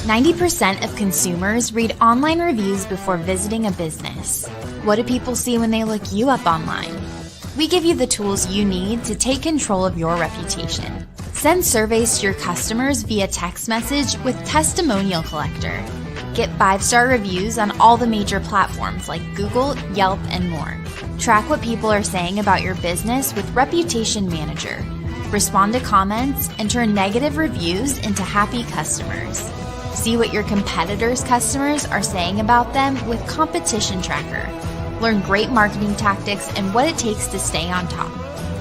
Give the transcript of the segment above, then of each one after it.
90% of consumers read online reviews before visiting a business. What do people see when they look you up online? We give you the tools you need to take control of your reputation. Send surveys to your customers via text message with Testimonial Collector. Get 5-star reviews on all the major platforms like Google, Yelp, and more. Track what people are saying about your business with Reputation Manager. Respond to comments and turn negative reviews into happy customers. See what your competitors' customers are saying about them with Competition Tracker. Learn great marketing tactics and what it takes to stay on top.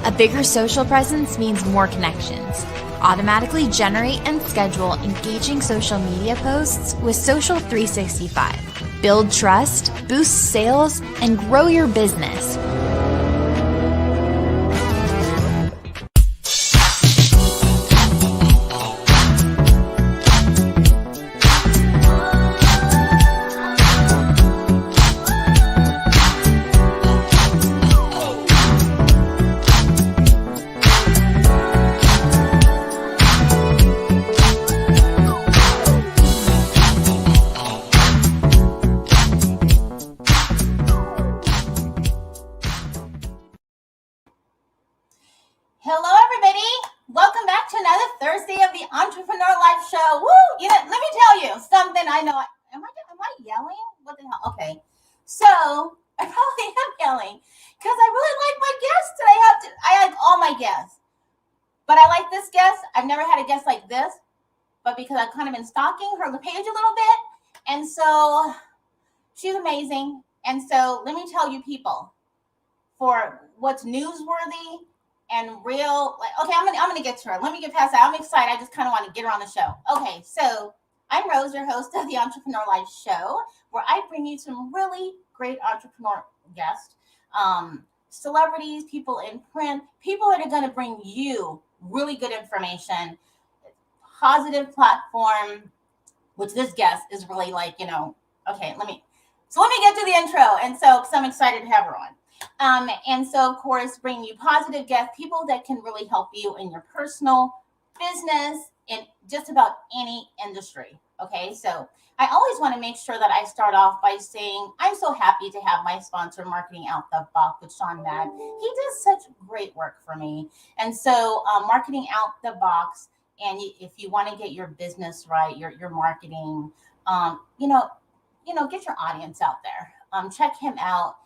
A bigger social presence means more connections. Automatically generate and schedule engaging social media posts with Social 365. Build trust, boost sales, and grow your business. Hello, everybody. Welcome back to another Thursday of the Entrepreneur Life Show. Woo! You know, let me tell you something. I know. Am I yelling? What the hell? Okay. So I probably am yelling because I really like my guests today. I like all my guests, but I like this guest. I've never had a guest like this, but because I've kind of been stalking her page a little bit, and so she's amazing. And so let me tell you, people, for what's newsworthy and real, like, okay, I'm gonna get to her. Let me get past that. I'm excited. I just kind of want to get her on the show. Okay, so I'm Rose, your host of the Entrepreneur Life Show, where I bring you some really great entrepreneur guests, celebrities, people in print, people that are going to bring you really good information, positive platform, which this guest is really like, okay, let me get to the intro. And so, because I'm excited to have her on. And so, of course, bring you positive guests, people that can really help you in your personal business in just about any industry. Okay, so I always want to make sure that I start off by saying I'm so happy to have my sponsor, Marketing Out the Box with Sean Mack. He does such great work for me. And so Marketing Out the Box, and if you want to get your business right, your marketing, get your audience out there. Check him out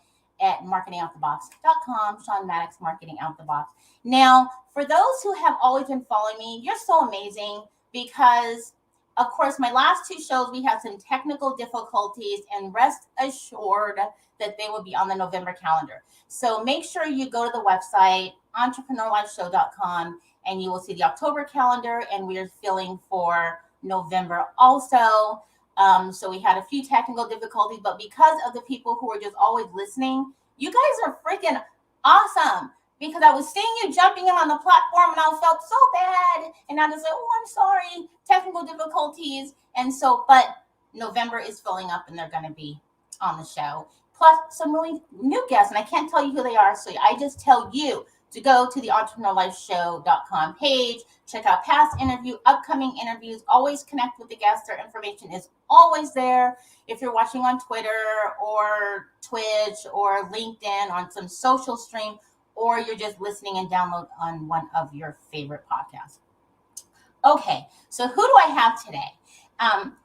at marketingoutthebox.com, Sean Maddox, Marketing Out the Box. Now, for those who have always been following me, you're so amazing because, of course, my last 2 shows, we had some technical difficulties, and rest assured that they will be on the November calendar. So make sure you go to the website, entrepreneurlifeshow.com, and you will see the October calendar, and we are filling for November also. So we had a few technical difficulties, but because of the people who are just always listening, you guys are freaking awesome, because I was seeing you jumping in on the platform and I felt so bad. And I just said, oh, I'm sorry, technical difficulties. And so, but November is filling up and they're going to be on the show. Plus some really new guests, and I can't tell you who they are. So I just tell you to go to the entrepreneurlifeshow.com page, check out past interview, upcoming interviews, always connect with the guests. Their information is always there. If you're watching on Twitter or Twitch or LinkedIn on some social stream, or you're just listening and download on one of your favorite podcasts. Okay, so who do I have today?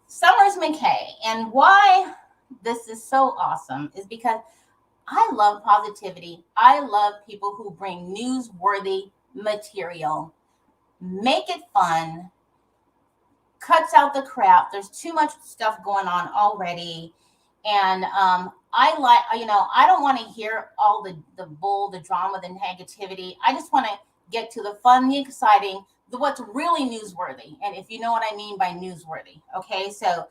Summers McKay. And why this is so awesome is because I love positivity. I love people who bring newsworthy material, make it fun, cuts out the crap. There's too much stuff going on already. And I don't want to hear all the bull, the drama, the negativity. I just want to get to the fun, the exciting, what's really newsworthy. And if you know what I mean by newsworthy. Okay, so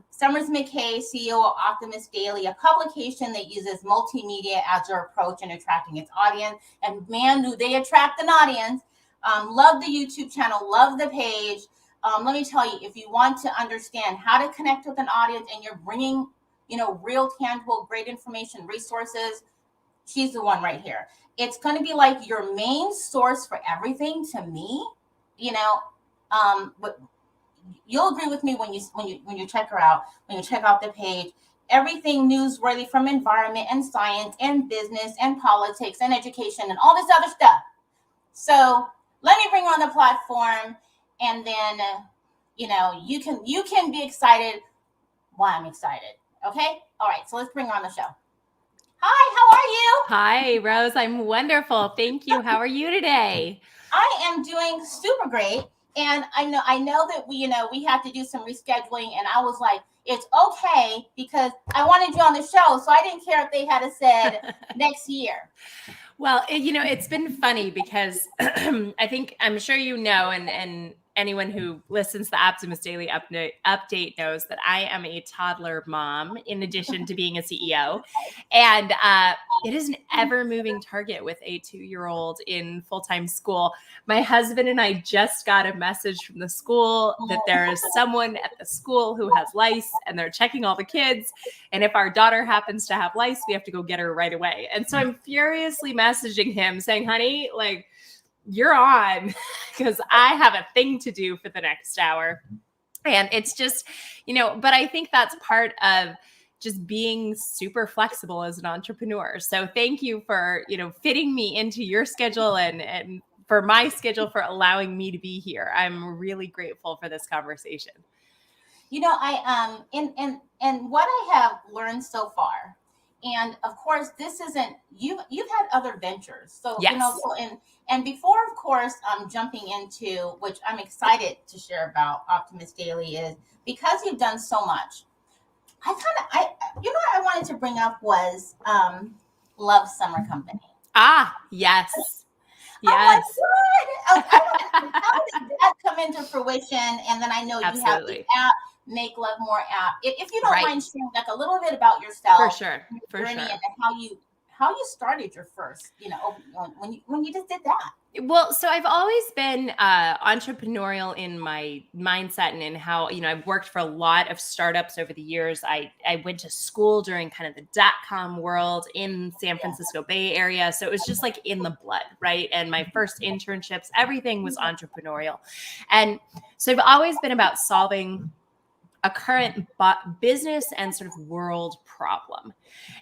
Summers McKay, CEO of Optimist Daily, a publication that uses multimedia as their approach in attracting its audience. And man, do they attract an audience. Love the YouTube channel, love the page. Let me tell you, if you want to understand how to connect with an audience and you're bringing, real, tangible, great information, resources, she's the one right here. It's going to be like your main source for everything to me, but you'll agree with me when you check her out, when you check out the page. Everything newsworthy from environment and science and business and politics and education and all this other stuff. So let me bring her on the platform, and then you can be excited why I'm excited. Okay? All right, so let's bring her on the show. Hi, how are you? Hi, Rose. I'm wonderful. Thank you. How are you today? I am doing super great. And I know that we have to do some rescheduling, and I was like, it's okay because I wanted you on the show, so I didn't care if they had said next year. Well, it's been funny because I'm sure and anyone who listens to the Optimist Daily update knows that I am a toddler mom in addition to being a CEO. And it is an ever-moving target with a 2-year-old in full-time school. My husband and I just got a message from the school that there is someone at the school who has lice, and they're checking all the kids. And if our daughter happens to have lice, we have to go get her right away. And so I'm furiously messaging him saying, honey, like, you're on, because I have a thing to do for the next hour. And it's just, but I think that's part of just being super flexible as an entrepreneur. So thank you for, fitting me into your schedule and for my schedule, for allowing me to be here. I'm really grateful for this conversation. I and what I have learned so far, and of course, this isn't you've had other ventures. So yes. And before, of course, jumping into, which I'm excited to share about Optimist Daily, is because you've done so much. What I wanted to bring up was Love Summer Company. Ah, yes. Yes. Oh my God. How did that come into fruition? And then I know you have the app, Make Love More app. If you don't mind sharing like a little bit about yourself, for sure, and how you started your first, when you just did that. Well, so I've always been entrepreneurial in my mindset and in how, I've worked for a lot of startups over the years. I went to school during kind of the .com world in San Francisco Bay Area. So it was just like in the blood, right? And my first internships, everything was entrepreneurial. And so I've always been about solving a current business and sort of world problem.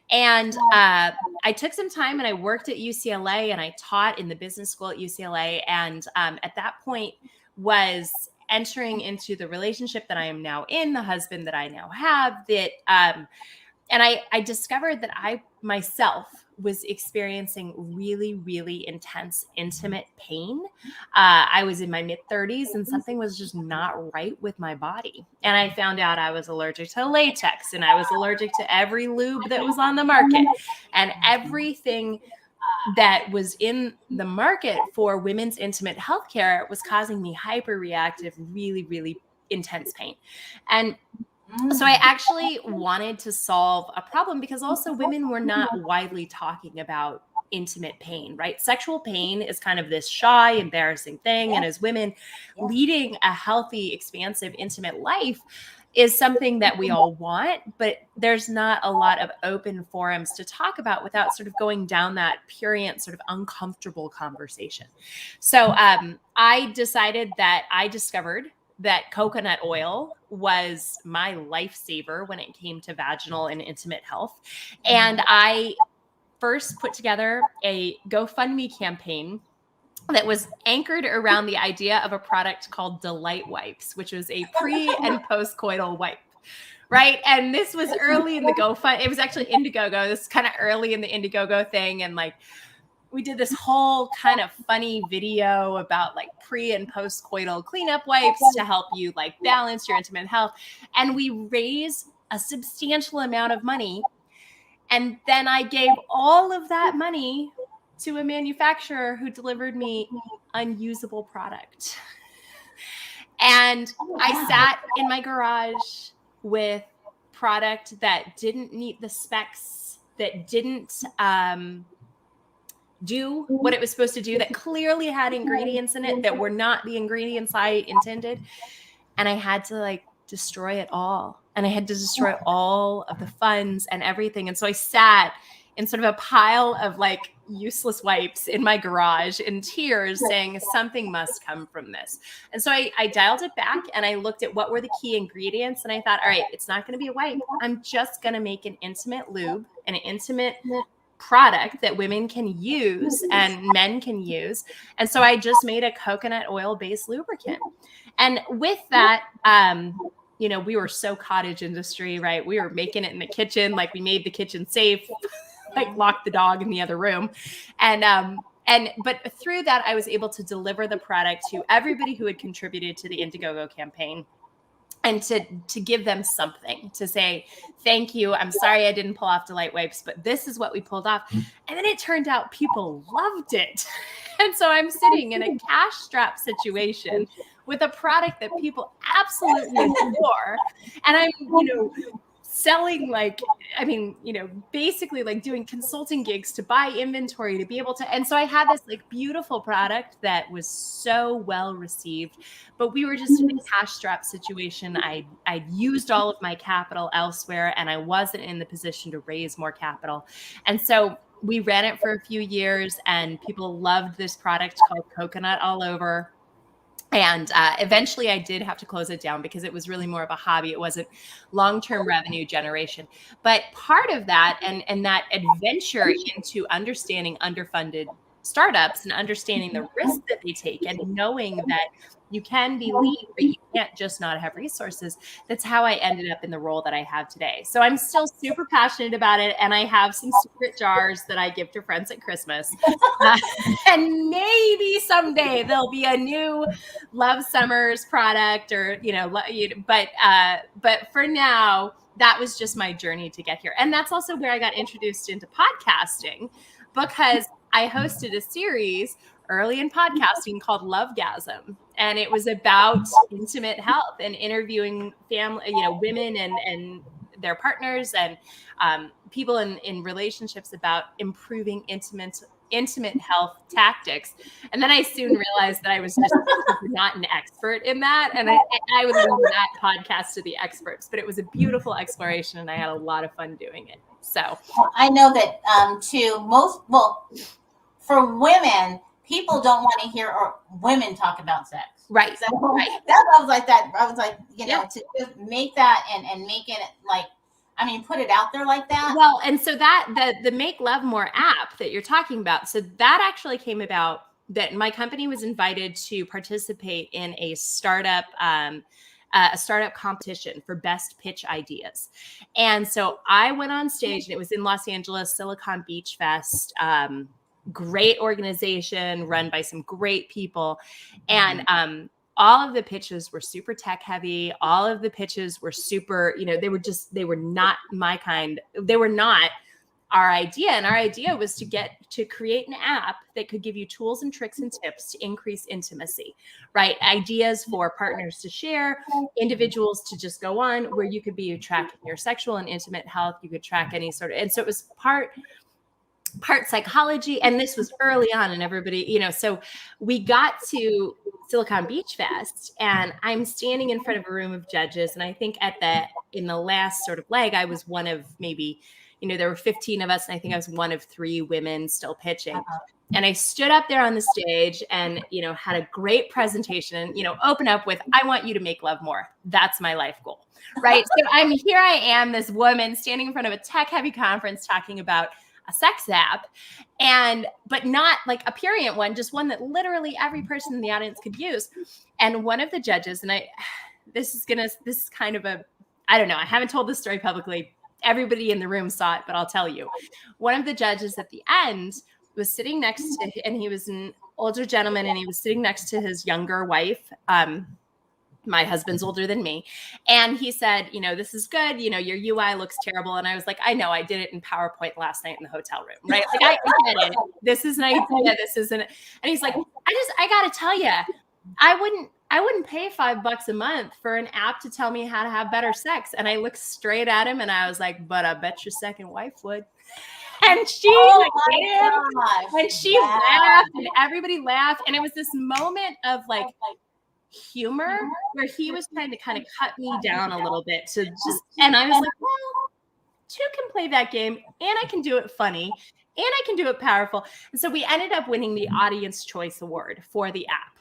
And I took some time and I worked at UCLA, and I taught in the business school at UCLA. And at that point was entering into the relationship that I am now in, the husband that I now have, and I discovered that I myself was experiencing really, really intense, intimate pain. I was in my mid-30s and something was just not right with my body. And I found out I was allergic to latex, and I was allergic to every lube that was on the market, and everything that was in the market for women's intimate healthcare was causing me hyperreactive, really, really intense pain. And so I actually wanted to solve a problem, because also women were not widely talking about intimate pain, right? Sexual pain is kind of this shy, embarrassing thing. And as women, leading a healthy, expansive, intimate life is something that we all want, but there's not a lot of open forums to talk about without sort of going down that prurient, sort of uncomfortable conversation. So I discovered that coconut oil was my lifesaver when it came to vaginal and intimate health. And I first put together a GoFundMe campaign that was anchored around the idea of a product called Delight Wipes, which was a pre and post-coital wipe. Right. And this was early in the GoFundMe. It was actually Indiegogo. This is kind of early in the Indiegogo thing. And like, we did this whole kind of funny video about like pre and post coital cleanup wipes to help you like balance your intimate health. And we raised a substantial amount of money. And then I gave all of that money to a manufacturer who delivered me unusable product. And I sat in my garage with product that didn't meet the specs, that didn't do what it was supposed to do, that clearly had ingredients in it that were not the ingredients I intended. And I had to like destroy it all. And I had to destroy all of the funds and everything. And so I sat in sort of a pile of like useless wipes in my garage in tears, saying something must come from this. And so I dialed it back and I looked at what were the key ingredients. And I thought, all right, it's not going to be a wipe. I'm just going to make an intimate lube, an intimate product that women can use and men can use. And so I just made a coconut oil-based lubricant. And with that, you know, we were so cottage industry, right? We were making it in the kitchen, like we made the kitchen safe, like locked the dog in the other room. But through that, I was able to deliver the product to everybody who had contributed to the Indiegogo campaign, and to give them something to say, thank you. I'm sorry I didn't pull off Delight Wipes, but this is what we pulled off. And then it turned out people loved it. And so I'm sitting in a cash strap situation with a product that people absolutely adore. And I'm, you know, selling like, I mean, you know, basically like doing consulting gigs to buy inventory to be able to. And so I had this like beautiful product that was so well received, but we were just in a cash strap situation. I'd used all of my capital elsewhere and I wasn't in the position to raise more capital. And so we ran it for a few years and people loved this product called Coconut All Over. And eventually I did have to close it down because it was really more of a hobby. It wasn't long-term revenue generation. But part of that and that adventure into understanding underfunded startups and understanding the risk that they take and knowing that you can be lean, but you can't just not have resources. That's how I ended up in the role that I have today. So I'm still super passionate about it. And I have some secret jars that I give to friends at Christmas. And maybe someday there'll be a new Love Summers product or, you know, but for now, that was just my journey to get here. And that's also where I got introduced into podcasting, because I hosted a series early in podcasting called Lovegasm. And it was about intimate health and interviewing family, you know, women and their partners and people in relationships about improving intimate health tactics. And then I soon realized that I was just not an expert in that. And I would leave that podcast to the experts, but it was a beautiful exploration and I had a lot of fun doing it. So I know that for women, people don't want to hear women talk about sex. Right. So right. That I was like that. I was like, you know, to just make that and make it like, I mean, put it out there like that. Well, and so that the Make Love More app that you're talking about, so that actually came about that my company was invited to participate in a startup competition for best pitch ideas. And so I went on stage and it was in Los Angeles, Silicon Beach Fest. Great organization run by some great people. And all of the pitches were super tech heavy. All of the pitches were super, you know, they were not my kind. They were not our idea. And our idea was to create an app that could give you tools and tricks and tips to increase intimacy, right? Ideas for partners to share, individuals to just go on, where you could be tracking your sexual and intimate health. You could track any sort of, and so it was part psychology. And this was early on and everybody, you know, so we got to Silicon Beach Fest and I'm standing in front of a room of judges. And I think in the last sort of leg, I was one of maybe, you know, there were 15 of us. And I think I was one of 3 women still pitching. And I stood up there on the stage and, you know, had a great presentation, you know, open up with, I want you to make love more. That's my life goal, right? So here I am, this woman standing in front of a tech heavy conference talking about a sex app, but not like a prurient one, just one that literally every person in the audience could use. And one of the judges, and this is kind of I don't know, I haven't told this story publicly. Everybody in the room saw it, but I'll tell you. One of the judges at the end was sitting next to, and he was an older gentleman, and he was sitting next to his younger wife. My husband's older than me. And he said, you know, this is good. You know, your UI looks terrible. And I was like, I know, I did it in PowerPoint last night in the hotel room, right? Like I get it. This is an idea. This isn't. And he's like, I got to tell you, I wouldn't pay $5 a month for an app to tell me how to have better sex. And I looked straight at him and I was like, but I bet your second wife would. And she laughed and everybody laughed. And it was this moment of like, humor where he was trying to kind of cut me down a little bit to just, and I was like, well, two can play that game, and I can do it funny, and I can do it powerful. And so we ended up winning the Audience Choice Award for the app.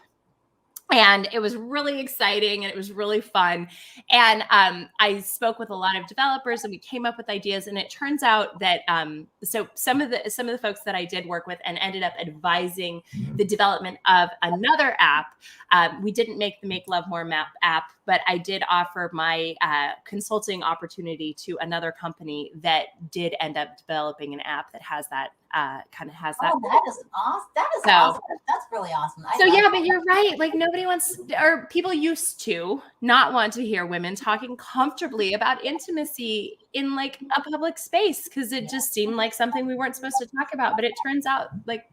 And it was really exciting and it was really fun. And I spoke with a lot of developers and we came up with ideas. And it turns out that so some of the folks that I did work with and ended up advising the development of another app. We didn't make the Make Love More Map app, but I did offer my consulting opportunity to another company that did end up developing an app that has that has that. Oh, that is awesome. That is awesome. That's really awesome. But you're right. Like nobody wants, or people used to not want to hear women talking comfortably about intimacy in like a public space because it just seemed like something we weren't supposed to talk about. But it turns out like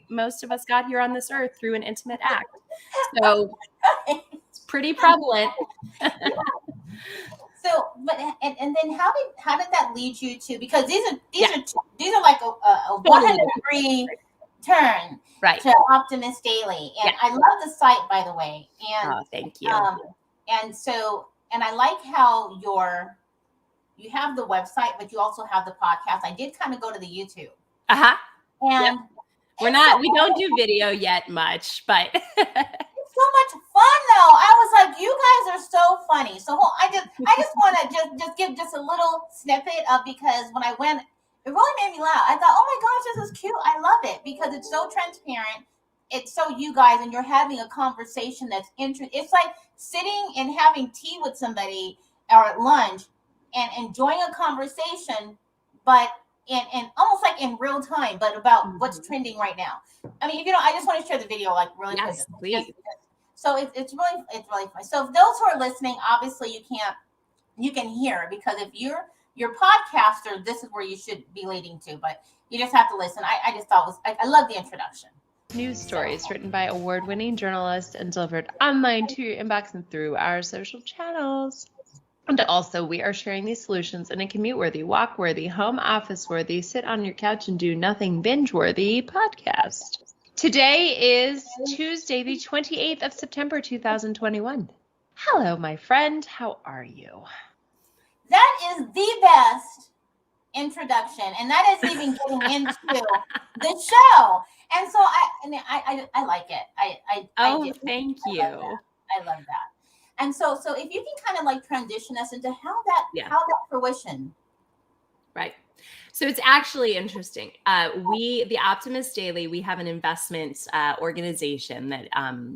most of us got here on this earth through an intimate act. So it's pretty prevalent. So, but and then how did that lead you to, because these are like a 100-degree turn to Optimist Daily, and I love the site, by the way. And thank you. And I like how you have the website, but you also have the podcast. I did kind of go to the YouTube. And we don't do video yet much, but so much fun though. I was like, you guys are so funny. So I just want to just give just a little snippet of, because when I went, it really made me laugh. I thought, oh my gosh, this is cute. I love it because it's so transparent. It's so you guys, and you're having a conversation that's interesting. It's like sitting and having tea with somebody or at lunch and enjoying a conversation, but in almost like in real time, but about what's trending right now. I mean, I just want to share the video like really quick. Please. So it's really fun. So if those who are listening, obviously you can hear, because if you're podcaster, this is where you should be leading to, but you just have to listen. I just thought I love the introduction. News stories written by award-winning journalists and delivered online to your inbox and through our social channels. And also, we are sharing these solutions in a commute-worthy, walk-worthy, home office-worthy, sit on your couch and do nothing binge-worthy podcast. Today is Tuesday, the 28th of September, 2021. Hello, my friend. How are you? That is the best introduction, and that is even getting into the show. And so I like it. Thank you. I love that. And so if you can kind of like transition us into how that fruition. Right. So it's actually interesting. The Optimist Daily, we have an investment organization that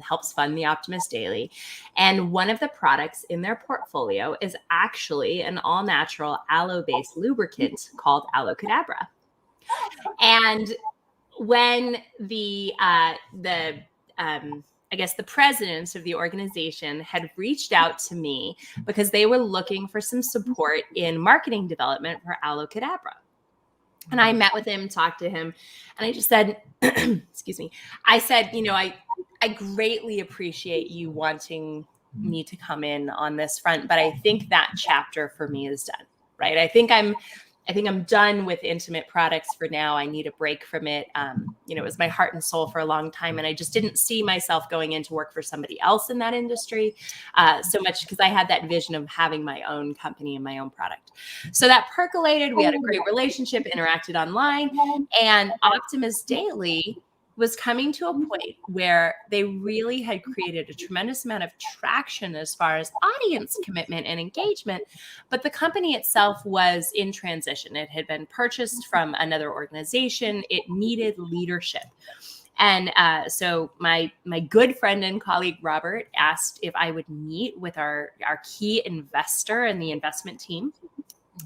helps fund the Optimist Daily. And one of the products in their portfolio is actually an all-natural aloe-based lubricant called Aloe Cadabra. And when the president of the organization had reached out to me because they were looking for some support in marketing development for Aloe Cadabra. And I met with him, talked to him, and I just said, excuse me, I said, I greatly appreciate you wanting me to come in on this front, but I think that chapter for me is done, right? I think I'm done with intimate products for now. I need a break from it. It was my heart and soul for a long time. And I just didn't see myself going into work for somebody else in that industry so much, because I had that vision of having my own company and my own product. So that percolated. We had a great relationship, interacted online, and Optimist Daily was coming to a point where they really had created a tremendous amount of traction as far as audience commitment and engagement, but the company itself was in transition. It had been purchased from another organization. It needed leadership. And so my good friend and colleague, Robert, asked if I would meet with our key investor and the investment team,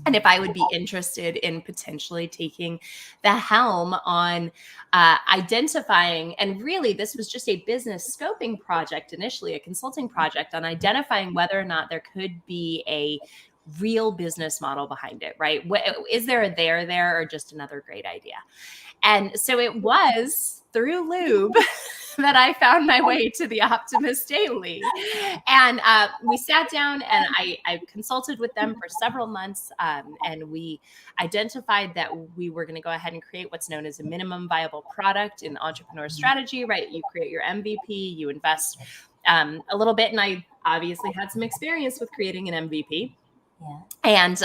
and if I would be interested in potentially taking the helm on identifying, and really this was just a business scoping project initially, a consulting project on identifying whether or not there could be a real business model behind it, right? Is there a there or just another great idea? And so it was through Lube that I found my way to the Optimist Daily. And we sat down and I consulted with them for several months. And we identified that we were going to go ahead and create what's known as a minimum viable product in entrepreneur strategy, right? You create your MVP, you invest a little bit. And I obviously had some experience with creating an MVP. Yeah. And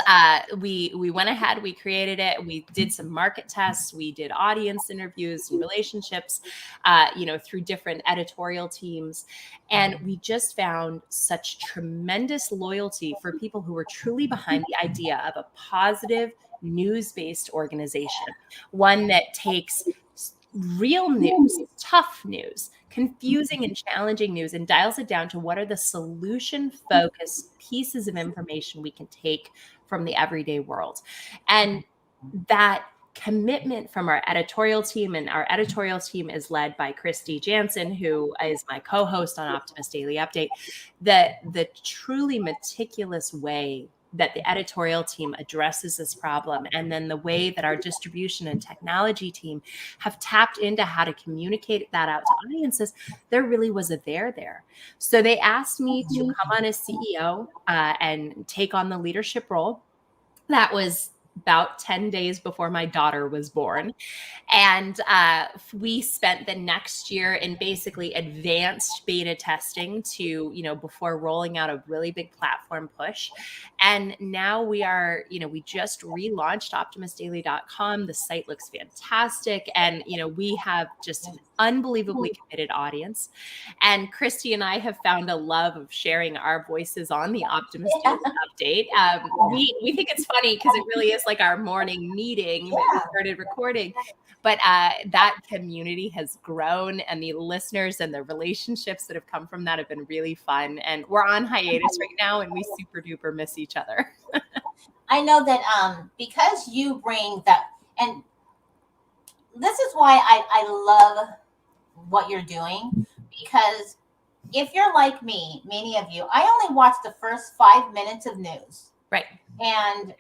we went ahead, we created it, we did some market tests, we did audience interviews and relationships, through different editorial teams. And we just found such tremendous loyalty for people who were truly behind the idea of a positive news-based organization, one that takes real news, tough news, confusing and challenging news, and dials it down to what are the solution focused pieces of information we can take from the everyday world. And that commitment from our editorial team, and our editorial team is led by Christy Jansen, who is my co-host on Optimist Daily Update, the truly meticulous way that the editorial team addresses this problem, and then the way that our distribution and technology team have tapped into how to communicate that out to audiences, there really was a there. So they asked me to come on as CEO and take on the leadership role. That was about 10 days before my daughter was born. And we spent the next year in basically advanced beta testing to, before rolling out a really big platform push. And now we are, we just relaunched optimistdaily.com. The site looks fantastic. And, we have just an unbelievably committed audience. And Christy and I have found a love of sharing our voices on the Optimist Daily Update. We think it's funny because it really is like our morning meeting that we started recording. But that community has grown, and the listeners and the relationships that have come from that have been really fun. And we're on hiatus right now, and we super duper miss each other. I know that because you bring that, and this is why I love what you're doing, because if you're like me, many of you, I only watch the first 5 minutes of news. Right. And,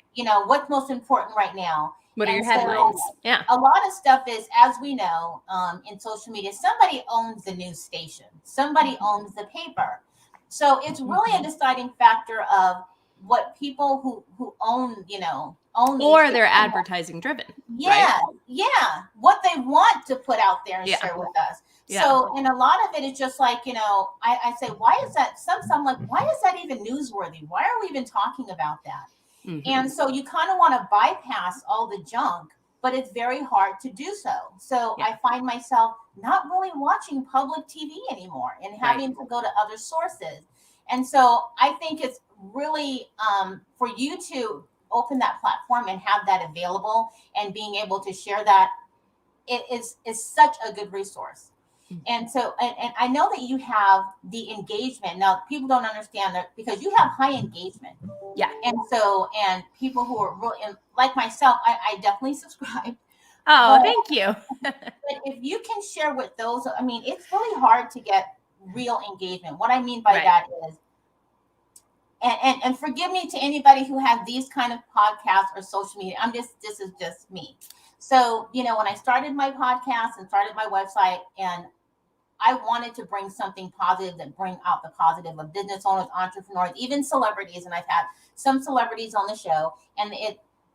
what's most important right now. What are and your headlines? Yeah. A lot of stuff is, as we know, in social media, somebody owns the news station. Somebody owns the paper. So it's really a deciding factor of what people who own, own. Or they're advertising driven. Yeah. Right? Yeah. What they want to put out there and share with us. Yeah. So, and a lot of it is just like, I say, why is that? I'm like, why is that even newsworthy? Why are we even talking about that? Mm-hmm. And so you kind of want to bypass all the junk, but it's very hard to do so. So I find myself not really watching public TV anymore and having to go to other sources. And so I think it's really for you to open that platform and have that available and being able to share that, it is such a good resource. And so, and I know that you have the engagement. Now, people don't understand that because you have high engagement. Yeah. And so, and people who are really, like myself, I definitely subscribe. Oh, thank you. But if you can share with those, I mean, it's really hard to get real engagement. What I mean by that is, and forgive me to anybody who has these kind of podcasts or social media. This is just me. So, when I started my podcast and started my website, and I wanted to bring something positive that bring out the positive of business owners, entrepreneurs, even celebrities. And I've had some celebrities on the show, and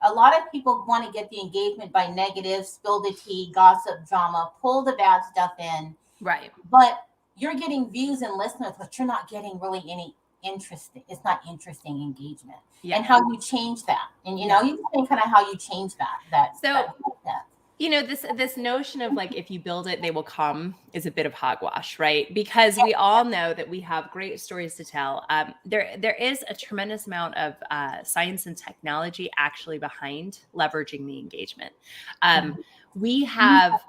a lot of people want to get the engagement by negative, spill the tea, gossip, drama, pull the bad stuff in. Right. But you're getting views and listeners, but you're not getting really any interesting. It's not interesting engagement. Yeah. And how you change that. And, you can think kind of how you change that. This notion of like, if you build it, they will come is a bit of hogwash, right? Because we all know that we have great stories to tell. There is a tremendous amount of science and technology actually behind leveraging the engagement. We have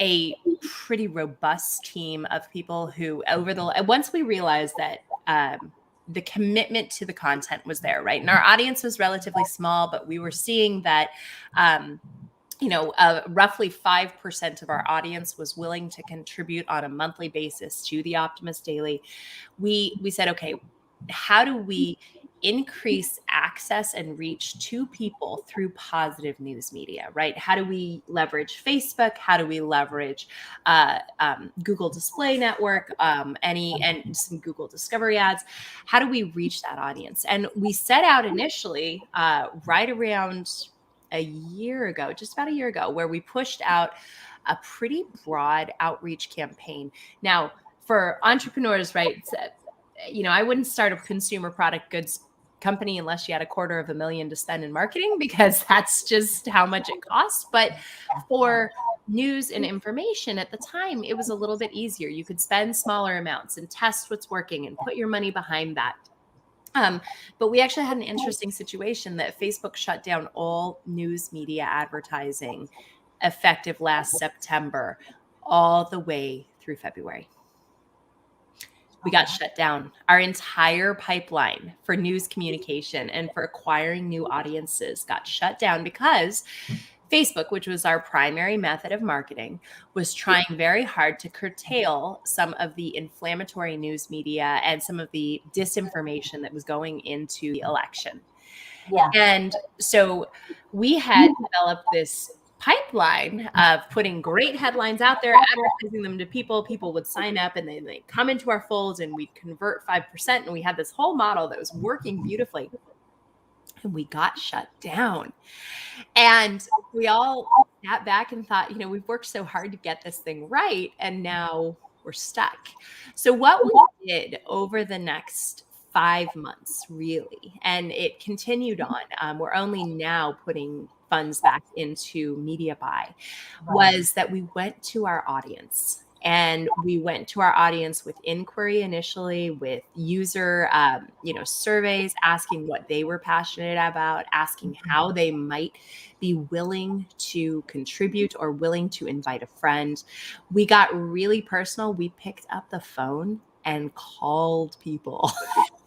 a pretty robust team of people who once we realized that the commitment to the content was there, right? And our audience was relatively small, but we were seeing that roughly 5% of our audience was willing to contribute on a monthly basis to the Optimist Daily. We said, okay, how do we increase access and reach to people through positive news media, right? How do we leverage Facebook? How do we leverage Google Display Network, and some Google Discovery ads? How do we reach that audience? And we set out initially right around just about a year ago, where we pushed out a pretty broad outreach campaign. Now, for entrepreneurs, right, I wouldn't start a consumer product goods company unless you had $250,000 to spend in marketing, because that's just how much it costs. But for news and information at the time, it was a little bit easier. You could spend smaller amounts and test what's working and put your money behind that. But we actually had an interesting situation that Facebook shut down all news media advertising effective last September, all the way through February. We got shut down. Our entire pipeline for news communication and for acquiring new audiences got shut down because Facebook, which was our primary method of marketing, was trying very hard to curtail some of the inflammatory news media and some of the disinformation that was going into the election. Yeah. And so we had developed this pipeline of putting great headlines out there, advertising them to people. People would sign up and then they come into our folds and we'd convert 5%. And we had this whole model that was working beautifully. And we got shut down. And we all sat back and thought, you know, we've worked so hard to get this thing right, and now we're stuck. So what we did over the next 5 months, really, and it continued on, we're only now putting funds back into media buy, was that we went to our audience. And we went to our audience with inquiry initially, with user, surveys, asking what they were passionate about, asking how they might be willing to contribute or willing to invite a friend. We got really personal. We picked up the phone and called people.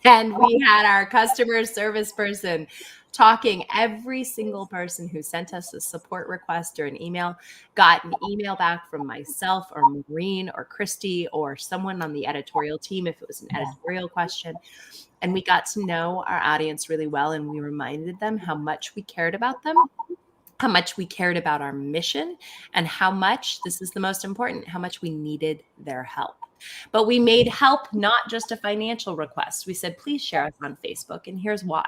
And we had our customer service person talking. Every single person who sent us a support request or an email got an email back from myself or Maureen or Christy or someone on the editorial team if it was an editorial question. And we got to know our audience really well, and we reminded them how much we cared about them, how much we cared about our mission, and how much, this is the most important, how much we needed their help. But we made help not just a financial request. We said, please share us on Facebook. And here's why.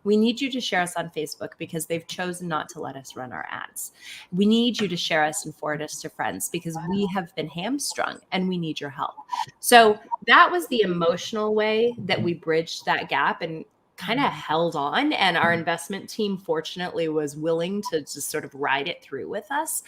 We need you to share us on Facebook because they've chosen not to let us run our ads. We need you to share us and forward us to friends because we have been hamstrung and we need your help. So that was the emotional way that we bridged that gap and kind of held on. And our investment team, fortunately, was willing to just sort of ride it through with us.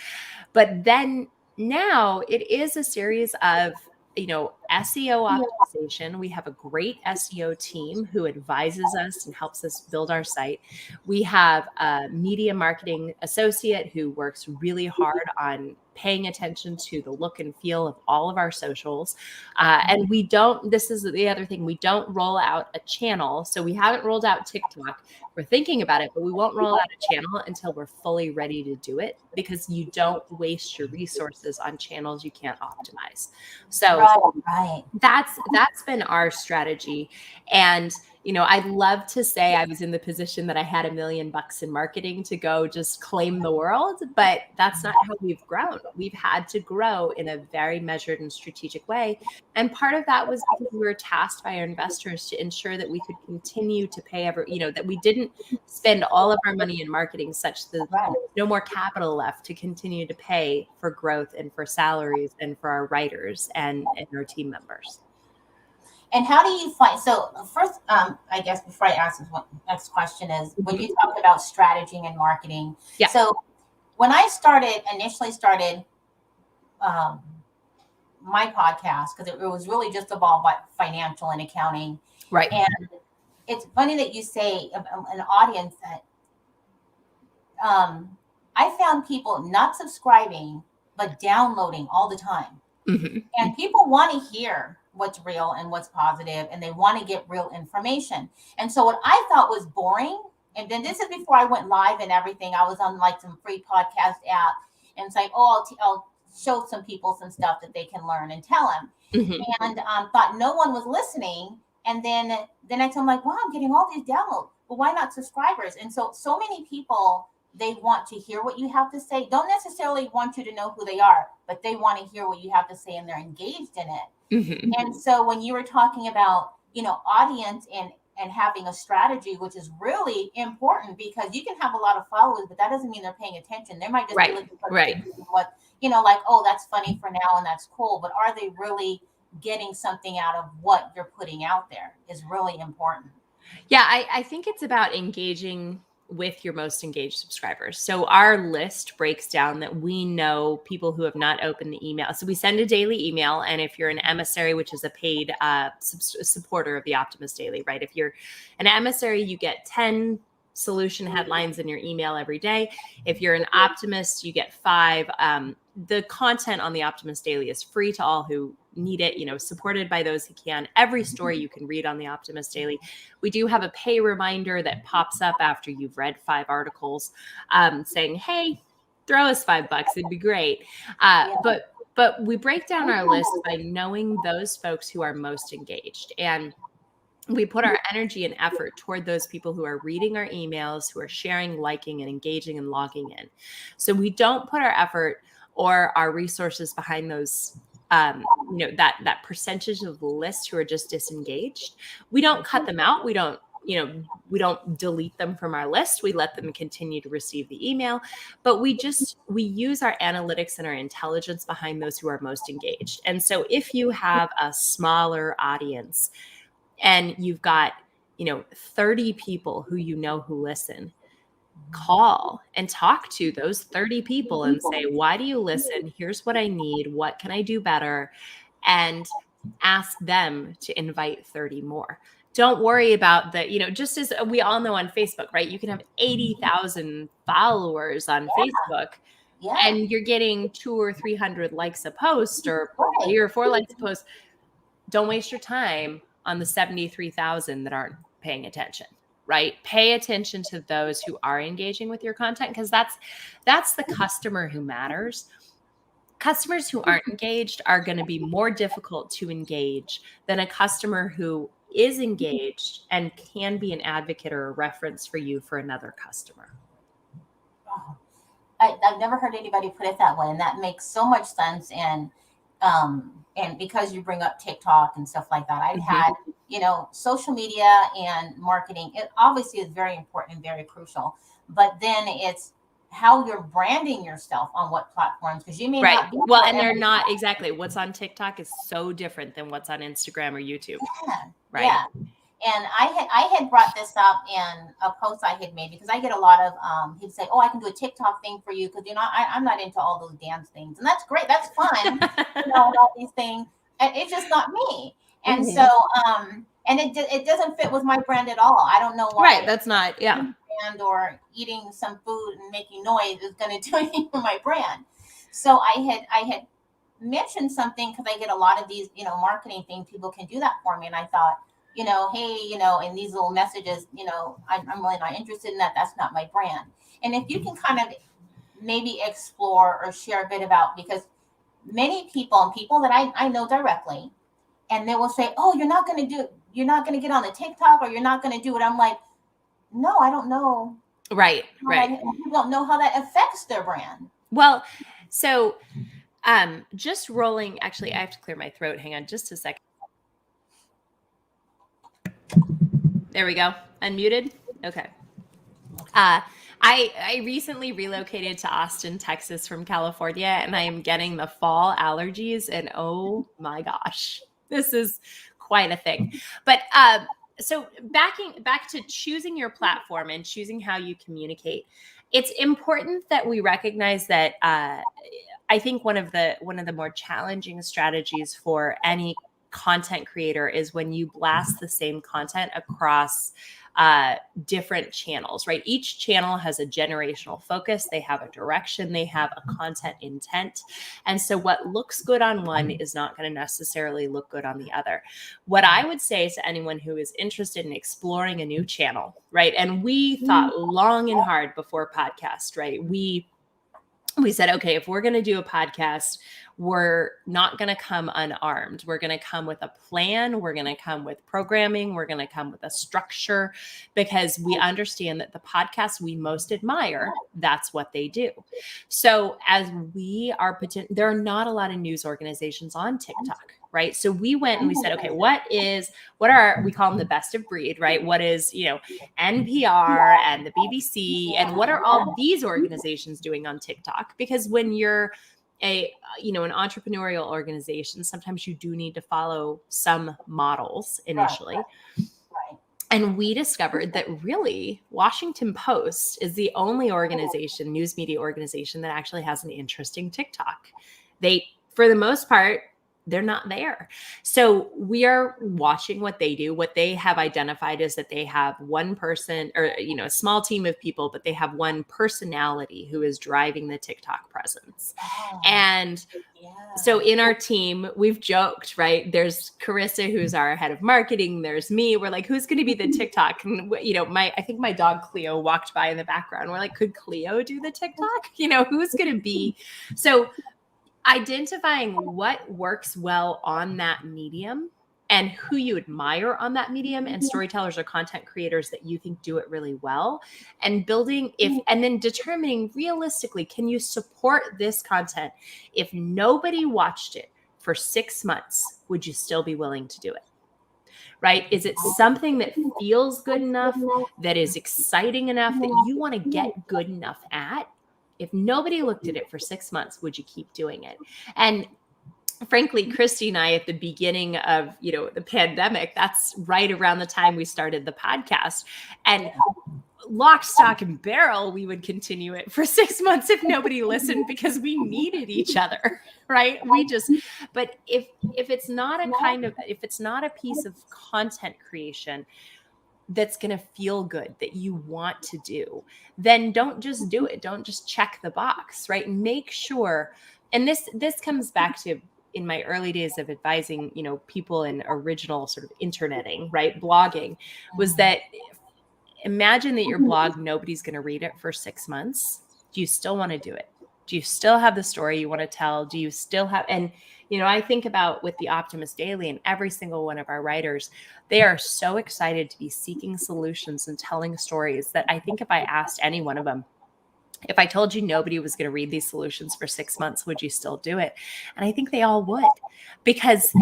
But then now it is a series of SEO optimization. We have a great SEO team who advises us and helps us build our site. We have a media marketing associate who works really hard on paying attention to the look and feel of all of our socials. And this is the other thing, we don't roll out a channel. So we haven't rolled out TikTok. We're thinking about it, but we won't roll out a channel until we're fully ready to do it, because you don't waste your resources on channels you can't optimize. So that's been our strategy. And I'd love to say I was in the position that I had $1 million in marketing to go just claim the world, but that's not how we've grown. We've had to grow in a very measured and strategic way. And part of that was because we were tasked by our investors to ensure that we could continue to pay that we didn't spend all of our money in marketing such that there was no more capital left to continue to pay for growth and for salaries and for our writers and our team members. And how do you find, so first, I guess before I ask this next question is, when you talked about strategy and marketing. Yeah. So when I initially started my podcast, because it was really just about financial and accounting. Right. And it's funny that you say an audience that I found people not subscribing, but downloading all the time. Mm-hmm. And people want to hear what's real and what's positive, and they want to get real information. And so what I thought was boring, and then this is before I went live and everything, I was on some free podcast app, and it's like, I'll show some people some stuff that they can learn and tell them. Mm-hmm. And thought no one was listening. And then the next time I'm like, wow, I'm getting all these downloads. Well, why not subscribers? And so many people, they want to hear what you have to say. Don't necessarily want you to know who they are, but they want to hear what you have to say, and they're engaged in it. Mm-hmm. And so when you were talking about, audience and having a strategy, which is really important, because you can have a lot of followers, but that doesn't mean they're paying attention. They might just be looking for what, that's funny for now and that's cool. But are they really getting something out of what you're putting out there is really important. Yeah, I think it's about engaging with your most engaged subscribers. So our list breaks down that we know people who have not opened the email. So we send a daily email. And if you're an emissary, which is a paid supporter of the Optimist Daily, right? If you're an emissary, you get 10 solution headlines in your email every day. If you're an optimist, you get 5. The content on the Optimist Daily is free to all who need it, supported by those who can. Every story you can read on the Optimist Daily. We do have a pay reminder that pops up after you've read 5 articles saying, hey, throw us $5. It'd be great. But we break down our list by knowing those folks who are most engaged. And we put our energy and effort toward those people who are reading our emails, who are sharing, liking, and engaging and logging in. So we don't put our effort or our resources behind those, that percentage of the list who are just disengaged. We don't cut them out. We don't delete them from our list. We let them continue to receive the email, but we use our analytics and our intelligence behind those who are most engaged. And so if you have a smaller audience, and you've got, 30 people who who listen, call and talk to those 30 people and say, why do you listen? Here's what I need. What can I do better? And ask them to invite 30 more. Don't worry about just as we all know on Facebook, right? You can have 80,000 followers on Facebook. Yeah. And you're getting 200 or 300 likes a post, or 3 or 4 likes a post. Don't waste your time on the 73,000 that aren't paying attention, right? Pay attention to those who are engaging with your content, because that's the customer who matters. Customers who aren't engaged are going to be more difficult to engage than a customer who is engaged and can be an advocate or a reference for you for another customer. I've never heard anybody put it that way, and that makes so much sense. And because you bring up TikTok and stuff like that, I've had, social media and marketing, it obviously is very important and very crucial, but then it's how you're branding yourself on what platforms, because you may not be. Well, and they're not exactly, what's on TikTok is so different than what's on Instagram or YouTube. Yeah, right. Yeah. And I had brought this up in a post I had made, because I get a lot of, he'd say, oh, I can do a TikTok thing for you, because, I'm not into all those dance things. And that's great. That's fun, all these things. And it's just not me. And so, and it doesn't fit with my brand at all. I don't know why. Right. That's not, yeah. Brand or eating some food and making noise is going to do anything for my brand. So I had mentioned something, because I get a lot of these, marketing things. People can do that for me. And I thought, hey, in these little messages, I'm really not interested in that. That's not my brand. And if you can kind of maybe explore or share a bit about, because many people that I know directly, and they will say, oh, you're not going to get on the TikTok, or you're not going to do it. I'm like, no, I don't know. Right. I don't know how that affects their brand. Well, so just rolling, actually, I have to clear my throat. Hang on just a second. There we go. Unmuted. Okay. I recently relocated to Austin, Texas from California, and I am getting the fall allergies, and oh my gosh, this is quite a thing. But so back to choosing your platform and choosing how you communicate, it's important that we recognize that I think one of the more challenging strategies for any content creator is when you blast the same content across different channels, right? Each channel has a generational focus. They have a direction. They have a content intent. And so what looks good on one is not going to necessarily look good on the other. What I would say to anyone who is interested in exploring a new channel, right? And we thought long and hard before podcast, right? We said, okay, if we're going to do a podcast, we're not going to come unarmed. We're going to come with a plan. We're going to come with programming. We're going to come with a structure, because we understand that the podcasts we most admire, that's what they do. So as we are, there are not a lot of news organizations on TikTok, right? So we went and we said, okay, what are, we call them the best of breed, right? What is, NPR and the BBC, and what are all these organizations doing on TikTok? Because when you're an entrepreneurial organization, sometimes you do need to follow some models initially. Right. And we discovered that really Washington Post is the only organization, news media organization, that actually has an interesting TikTok. They, for the most part, they're not there. So we are watching what they do. What they have identified is that they have one person, or, a small team of people, but they have one personality who is driving the TikTok presence. Oh, And so in our team, we've joked, right? There's Carissa, who's our head of marketing. There's me. We're like, who's going to be the TikTok? And I think my dog Cleo walked by in the background. We're like, could Cleo do the TikTok? Who's going to be? So identifying what works well on that medium and who you admire on that medium, and storytellers or content creators that you think do it really well, and building and then determining realistically, can you support this content? If nobody watched it for 6 months, would you still be willing to do it? Right? Is it something that feels good enough, that is exciting enough, that you want to get good enough at? If nobody looked at it for 6 months, would you keep doing it? And frankly, Christy and I, at the beginning of, the pandemic, that's right around the time we started the podcast. And lock, stock, and barrel, we would continue it for 6 months if nobody listened, because we needed each other, right? But if it's not a piece of content creation that's going to feel good, that you want to do, then don't just do it. Don't just check the box, right? Make sure. And this comes back to, in my early days of advising, people in original sort of interneting, right? Blogging, was that imagine that your blog, nobody's going to read it for 6 months. Do you still want to do it? Do you still have the story you want to tell? Do you still have, and I think about with the Optimist Daily and every single one of our writers, they are so excited to be seeking solutions and telling stories that I think if I asked any one of them, if I told you nobody was going to read these solutions for 6 months, would you still do it? And I think they all would, because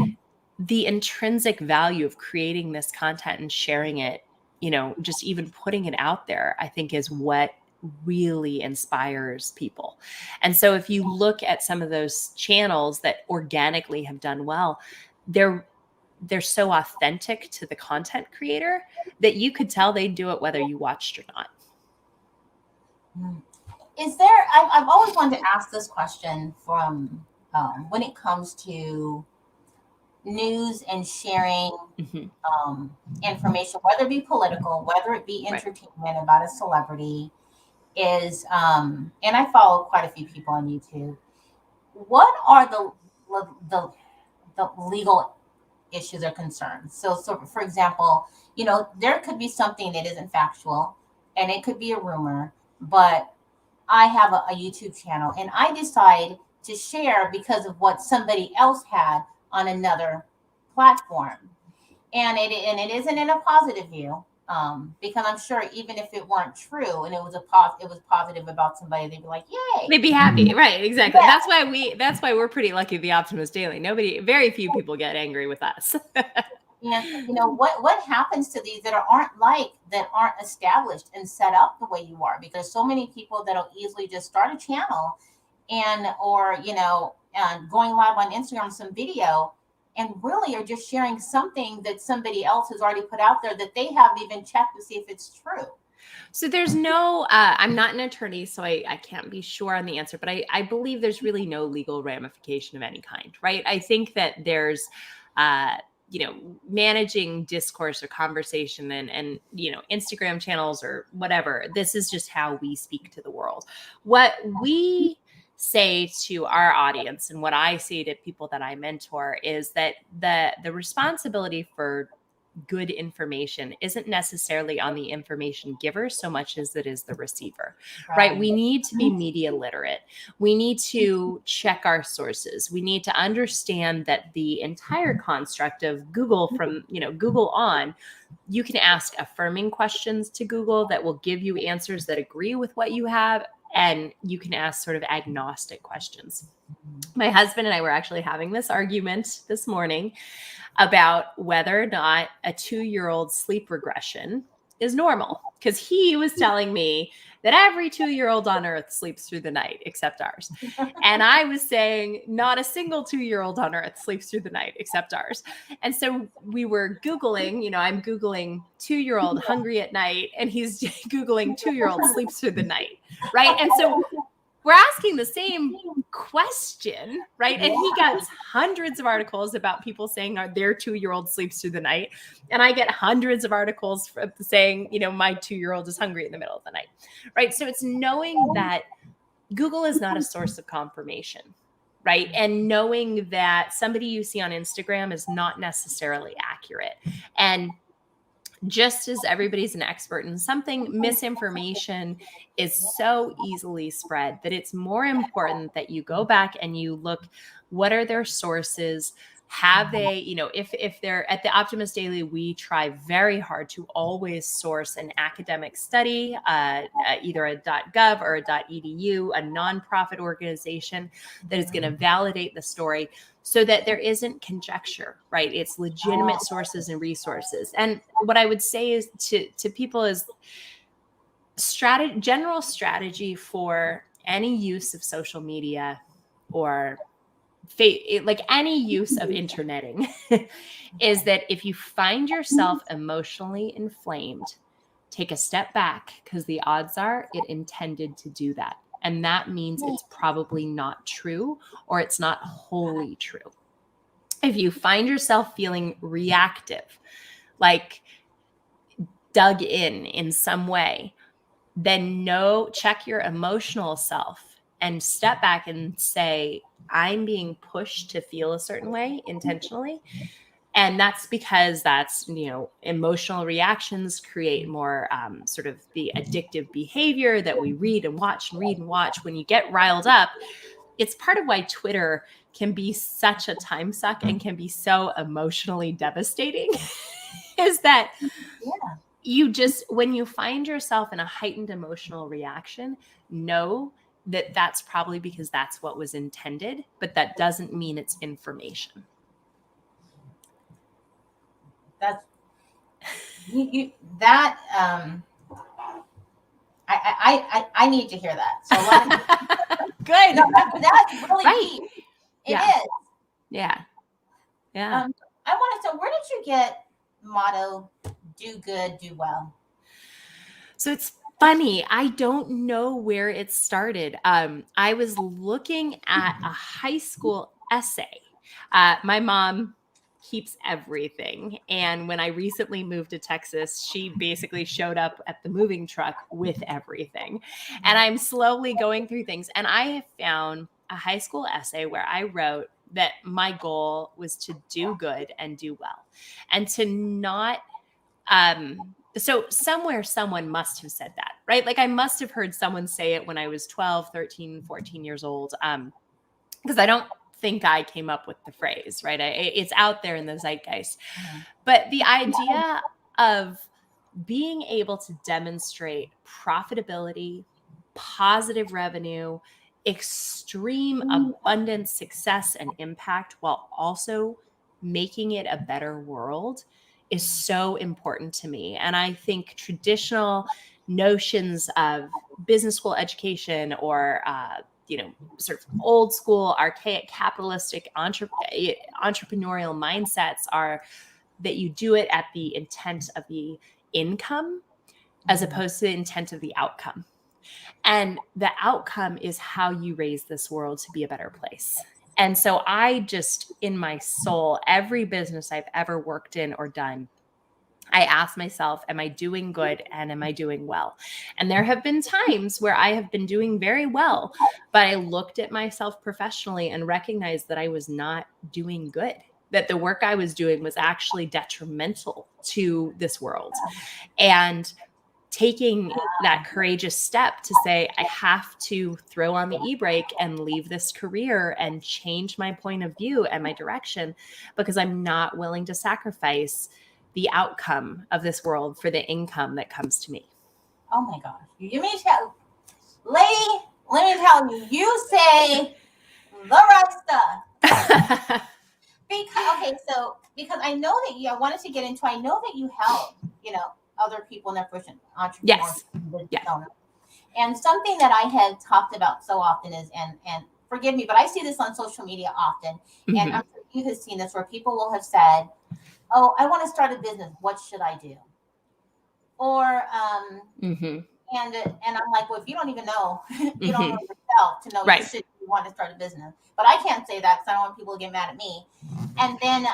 the intrinsic value of creating this content and sharing it, just even putting it out there, I think is what really inspires people. And so if you look at some of those channels that organically have done well, they're so authentic to the content creator that you could tell they'd do it whether you watched or not. Is there, I've always wanted to ask this question from when it comes to news and sharing information, whether it be political, whether it be entertainment about a celebrity, is, and I follow quite a few people on YouTube. What are the legal issues or concerns? So for example, there could be something that isn't factual, and it could be a rumor, but I have a YouTube channel and I decide to share because of what somebody else had on another platform, and it isn't in a positive view, because I'm sure even if it weren't true and it was positive about somebody, they'd be like, yay, they'd be happy, right? Exactly. Yeah. That's why we're pretty lucky. The Optimist Daily, very few people get angry with us. And what happens to these that aren't established and set up the way you are? Because so many people that'll easily just start a channel and going live on Instagram, some video, and really are just sharing something that somebody else has already put out there that they haven't even checked to see if it's true. So there's no, I'm not an attorney, so I can't be sure on the answer, but I believe there's really no legal ramification of any kind, right? I think that there's, managing discourse or conversation and Instagram channels or whatever. This is just how we speak to the world. What we say to our audience and what I say to people that I mentor is that the responsibility for good information isn't necessarily on the information giver so much as it is the receiver, right? We need to be media literate. We need to check our sources. We need to understand that the entire construct of Google, from Google on, you can ask affirming questions to Google that will give you answers that agree with what you have, and you can ask sort of agnostic questions. My husband and I were actually having this argument this morning about whether or not a 2-year-old sleep regression is normal. because he was telling me that every 2-year-old on earth sleeps through the night except ours. And I was saying not a single 2-year-old on earth sleeps through the night except ours. And so we were Googling, I'm Googling 2-year-old hungry at night, and he's Googling 2-year-old sleeps through the night, right? And so we're asking the same question, right? And he gets hundreds of articles about people saying their 2-year-old sleeps through the night. And I get hundreds of articles saying, my 2-year-old is hungry in the middle of the night, right? So it's knowing that Google is not a source of confirmation, right? And knowing that somebody you see on Instagram is not necessarily accurate. And just as everybody's an expert in something, misinformation is so easily spread that it's more important that you go back and you look, what are their sources? Have they, if they're at the Optimist Daily, we try very hard to always source an academic study, either a .gov or a .edu, a nonprofit organization that is going to validate the story, so that there isn't conjecture, right? It's legitimate sources and resources. And what I would say is to people is general strategy for any use of social media or like any use of interneting is that if you find yourself emotionally inflamed, take a step back, because the odds are it intended to do that. And that means it's probably not true, or it's not wholly true. If you find yourself feeling reactive, like dug in some way, then check your emotional self and step back and say, I'm being pushed to feel a certain way intentionally. And that's because emotional reactions create more sort of the addictive behavior that we read and watch. When you get riled up, it's part of why Twitter can be such a time suck and can be so emotionally devastating is that when you find yourself in a heightened emotional reaction, know that that's probably because that's what was intended, but that doesn't mean it's information. I need to hear that. So good. No, that's really deep. It is. Yeah. So where did you get motto, do good, do well? So it's funny. I don't know where it started. I was looking at a high school essay. My mom keeps everything. And when I recently moved to Texas, she basically showed up at the moving truck with everything. And I'm slowly going through things. And I have found a high school essay where I wrote that my goal was to do good and do well, and to not, so somewhere someone must have said that, right? Like I must have heard someone say it when I was 12, 13, 14 years old. Because I don't think I came up with the phrase, right? It's out there in the zeitgeist. But the idea of being able to demonstrate profitability, positive revenue, extreme abundance, success, and impact while also making it a better world is so important to me. And I think traditional notions of business school education or sort of old school, archaic, capitalistic, entrepreneurial mindsets are that you do it at the intent of the income as opposed to the intent of the outcome. And the outcome is how you raise this world to be a better place. And so I just, in my soul, every business I've ever worked in or done, I ask myself, am I doing good and am I doing well? And there have been times where I have been doing very well, but I looked at myself professionally and recognized that I was not doing good, that the work I was doing was actually detrimental to this world. And taking that courageous step to say, I have to throw on the e-brake and leave this career and change my point of view and my direction, because I'm not willing to sacrifice the outcome of this world for the income that comes to me. Oh my gosh. You mean tell, lady, let me tell you, you say the right stuff. Because I know that I wanted to get into, I know that you help, other people in their first entrepreneur Yes. business Yes. owner. And something that I had talked about so often is, and forgive me, but I see this on social media often, and Mhm. I'm sure you have seen this, where people will have said, "Oh, I want to start a business. What should I do?" Or Mhm. and I'm like, well, if you don't even know, you don't know Mhm. yourself to know Right. you want to start a business. But I can't say that because I don't want people to get mad at me. And then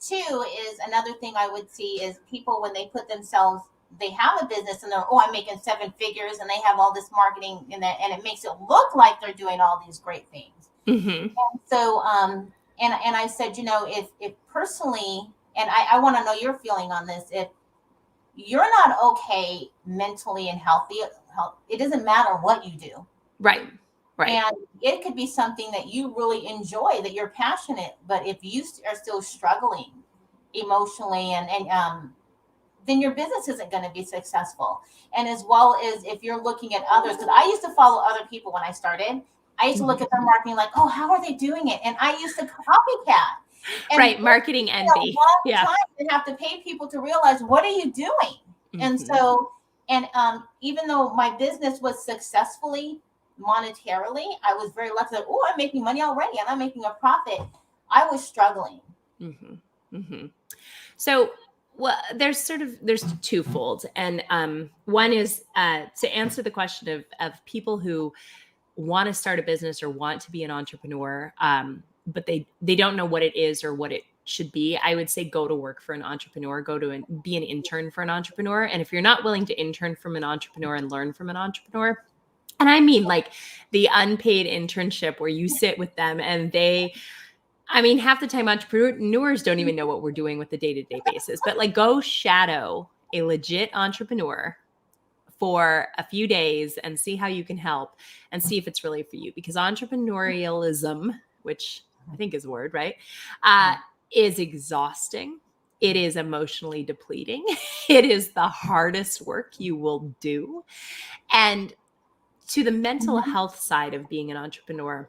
two is another thing I would see is people when they put themselves, they have a business and they're, oh, I'm making 7 figures, and they have all this marketing in that, and it makes it look like they're doing all these great things. Mhm. So and I said, if personally, and I want to know your feeling on this, if you're not okay mentally and healthy, it doesn't matter what you do. Right. Right. And it could be something that you really enjoy, that you're passionate, but if you are still struggling emotionally and then your business isn't going to be successful. And as well as if you're looking at others, because I used to follow other people when I started. I used to look at their marketing like, oh, how are they doing it? And I used to copycat. And Right. Marketing envy. a long Yeah. time to have to pay people to realize, what are you doing? And Mhm. so, and even though my business was successfully monetarily, I was very lucky that, oh, I'm making money already and I'm making a profit. I was struggling. Mhm. Mhm. So, well, there's twofold, and one is to answer the question of people who want to start a business or want to be an entrepreneur, but they don't know what it is or what it should be. I would say go to work for an entrepreneur, be an intern for an entrepreneur, and if you're not willing to intern from an entrepreneur and learn from an entrepreneur. And I mean like the unpaid internship where you sit with them and half the time entrepreneurs don't even know what we're doing with the day-to-day basis, but like go shadow a legit entrepreneur for a few days and see how you can help and see if it's really for you. Because entrepreneurialism, which I think is a word, right? Is exhausting. It is emotionally depleting. It is the hardest work you will do. And to the mental health side of being an entrepreneur,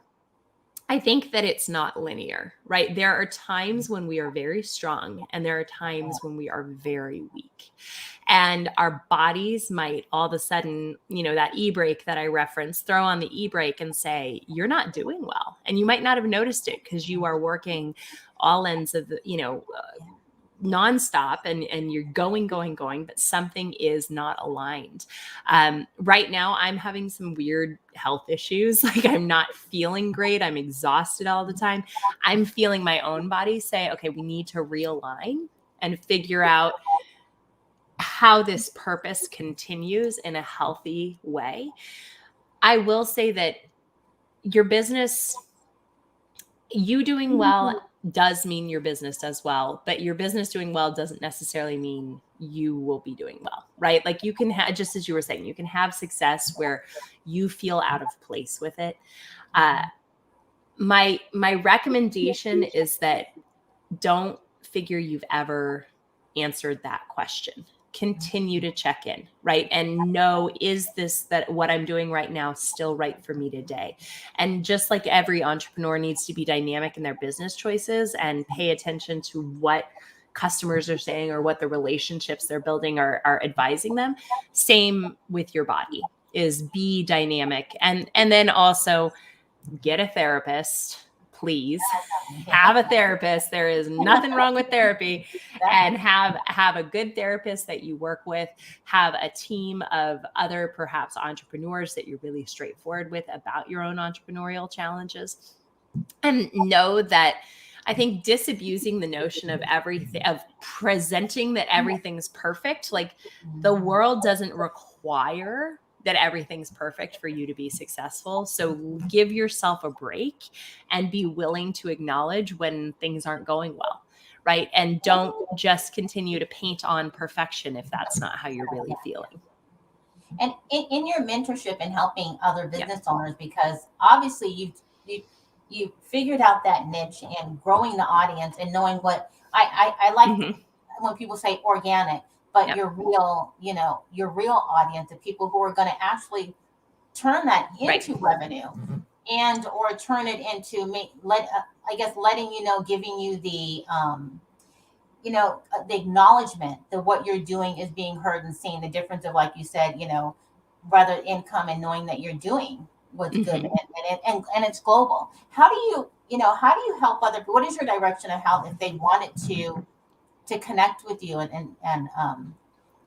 I think that it's not linear, right? There are times when we are very strong and there are times when we are very weak. And our bodies might all of a sudden, that e-brake that I referenced, throw on the e-brake and say, you're not doing well. And you might not have noticed it because you are working all ends of the, nonstop and you're going, but something is not aligned. Right now I'm having some weird health issues. Like I'm not feeling great. I'm exhausted all the time. I'm feeling my own body say, okay, we need to realign and figure out how this purpose continues in a healthy way. I will say that your business, you doing well does mean your business does well, but your business doing well doesn't necessarily mean you will be doing well, right? Like you can have, just as you were saying, you can have success where you feel out of place with it. My recommendation is that don't figure you've ever answered that question. Continue to check in, right? And know, is that what I'm doing right now still right for me today? And just like every entrepreneur needs to be dynamic in their business choices and pay attention to what customers are saying or what the relationships they're building are advising them. Same with your body, is be dynamic. And then also get a therapist. Please have a therapist. There is nothing wrong with therapy. And have a good therapist that you work with. Have a team of other perhaps entrepreneurs that you're really straightforward with about your own entrepreneurial challenges. And know that I think disabusing the notion of everything, of presenting that everything's perfect, like the world doesn't require that everything's perfect for you to be successful. So give yourself a break and be willing to acknowledge when things aren't going well, right? And don't just continue to paint on perfection if that's not how you're really feeling. And in your mentorship and helping other business owners, because obviously you figured out that niche and growing the audience and knowing what I like when people say organic, but your real, your real audience, the people who are going to actually turn that into revenue and or turn it into letting you know, giving you the the acknowledgement that what you're doing is being heard and seen, the difference of, like you said, rather income and knowing that you're doing what's good, and it's global. How do you help other people? What is your direction of how, if they wanted to connect with you and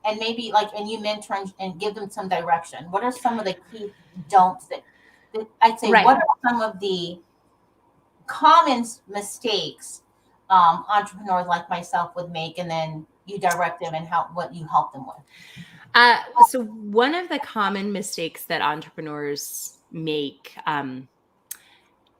maybe and you mentor and give them some direction? What are some of the key don'ts that I'd say, Right. what are some of the common mistakes entrepreneurs like myself would make, and then you direct them and what you help them with? So one of the common mistakes that entrepreneurs make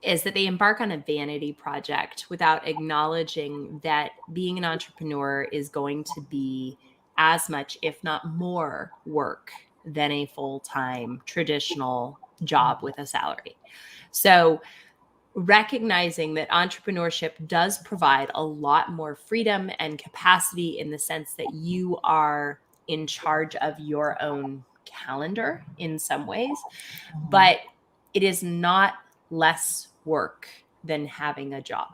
is that they embark on a vanity project without acknowledging that being an entrepreneur is going to be as much, if not more, work than a full-time traditional job with a salary. So recognizing that entrepreneurship does provide a lot more freedom and capacity in the sense that you are in charge of your own calendar in some ways, but it is not less work than having a job.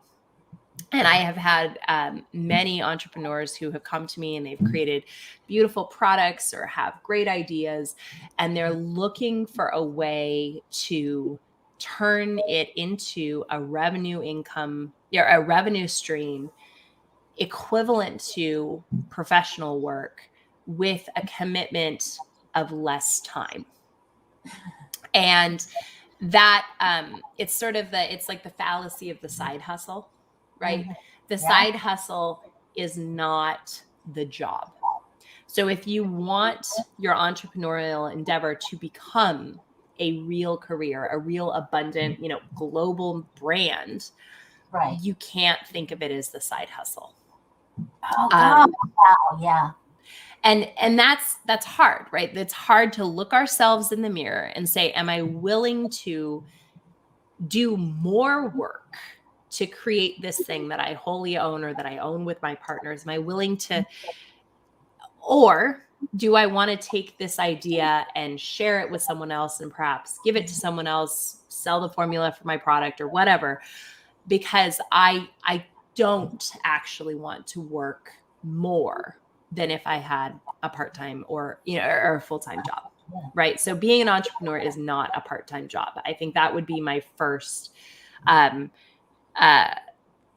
And I have had many entrepreneurs who have come to me and they've created beautiful products or have great ideas, and they're looking for a way to turn it into a revenue income or a revenue stream equivalent to professional work with a commitment of less time. And that it's like the fallacy of the side hustle, right? Mm-hmm. The side hustle is not the job. So if you want your entrepreneurial endeavor to become a real career, a real abundant, global brand, right, you can't think of it as the side hustle. Oh, God. Wow, yeah. And that's hard, right? It's hard to look ourselves in the mirror and say, am I willing to do more work to create this thing that I wholly own or that I own with my partners? Am I willing to, or do I want to take this idea and share it with someone else and perhaps give it to someone else, sell the formula for my product or whatever, because I don't actually want to work more than if I had a part-time or a full-time job, right? So being an entrepreneur is not a part-time job. I think that would be my first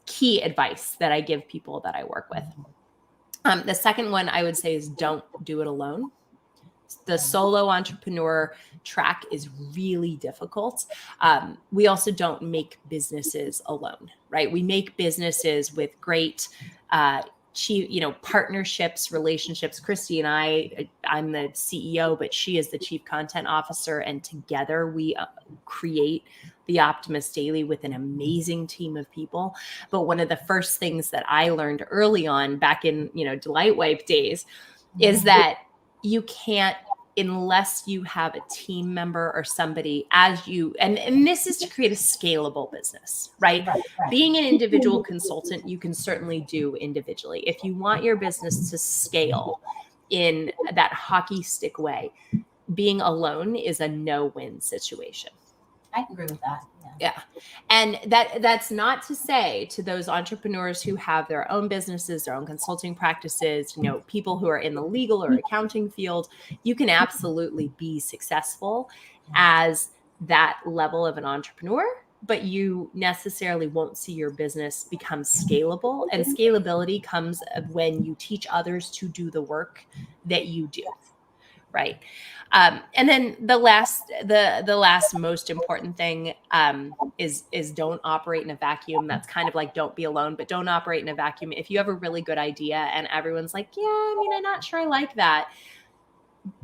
key advice that I give people that I work with. The second one I would say is don't do it alone. The solo entrepreneur track is really difficult. We also don't make businesses alone, right? We make businesses with great partnerships, relationships. Christy and I'm the CEO, but she is the chief content officer. And together we create the Optimist Daily with an amazing team of people. But one of the first things that I learned early on back in, Delight Wipe days is that you can't, unless you have a team member or somebody and this is to create a scalable business, right? Being an individual consultant, you can certainly do individually. If you want your business to scale in that hockey stick way, being alone is a no-win situation. I agree with that. Yeah. And that's not to say to those entrepreneurs who have their own businesses, their own consulting practices, people who are in the legal or accounting field, you can absolutely be successful as that level of an entrepreneur, but you necessarily won't see your business become scalable. And scalability comes when you teach others to do the work that you do. Right. And then the last most important thing is don't operate in a vacuum. That's kind of like don't be alone, but don't operate in a vacuum. If you have a really good idea and everyone's like, yeah, I'm not sure I like that,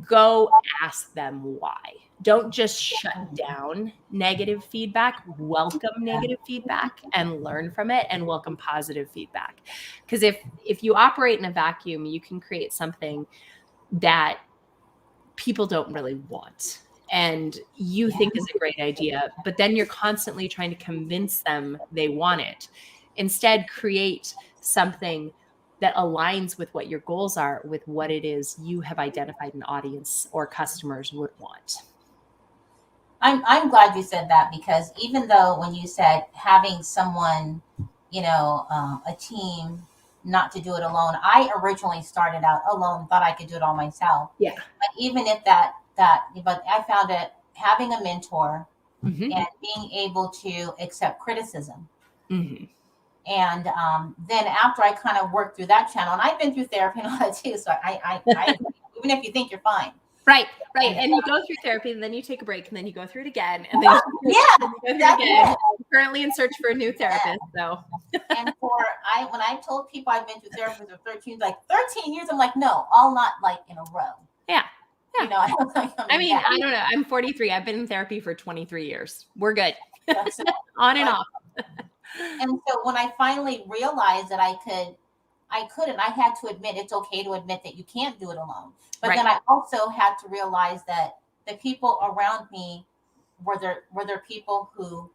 go ask them why. Don't just shut down negative feedback. Welcome negative feedback and learn from it, and welcome positive feedback. Because if you operate in a vacuum, you can create something that people don't really want and you think is a great idea, but then you're constantly trying to convince them they want it. Instead, create something that aligns with what your goals are, with what it is you have identified an audience or customers would want. I'm glad you said that, because even though when you said having someone, a team not to do it alone. I originally started out alone, thought I could do it all myself. Yeah. But even if but I found it having a mentor and being able to accept criticism. And then after I kind of worked through that channel, and I've been through therapy and all that too. So I even if you think you're fine. Right. And you go through therapy, and then you take a break, and then you go through it again, and then you go through it again. I'm currently in search for a new therapist. So, and when I told people I've been through therapy for 13 years, I'm like, no, all not like in a row. Yeah. You know, I mean, I don't know. I'm 43. I've been in therapy for 23 years. We're good. On and off. And so when I finally realized that I couldn't, I had to admit it's okay to admit that you can't do it alone. But then I also had to realize that the people around me were there people who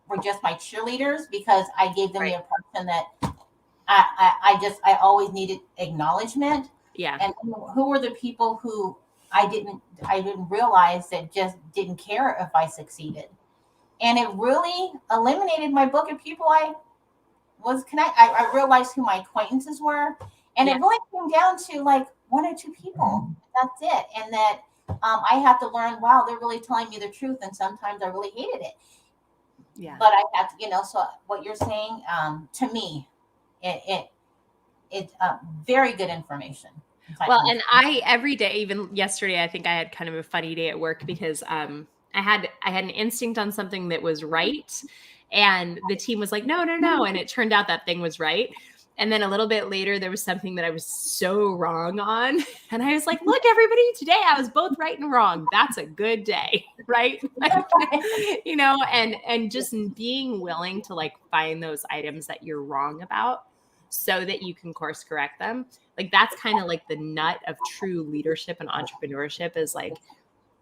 were just my cheerleaders, because I gave them the impression that I always needed acknowledgement. Yeah. And who were the people who I didn't realize that just didn't care if I succeeded. And it really eliminated my book of people I was connected. I realized who my acquaintances were. And it really came down to like 1 or 2 people. That's it. And that I had to learn, wow, they're really telling me the truth. And sometimes I really hated it. Yeah. But I had to, so what you're saying, to me, it's very good information. Well, and I, every day, even yesterday, I think I had kind of a funny day at work because I had an instinct on something that was right. And the team was like, no. And it turned out that thing was right. And then a little bit later, there was something that I was so wrong on. And I was like, look, everybody, today I was both right and wrong. That's a good day, right? And just being willing to like find those items that you're wrong about so that you can course correct them. Like that's kind of like the nut of true leadership and entrepreneurship is like,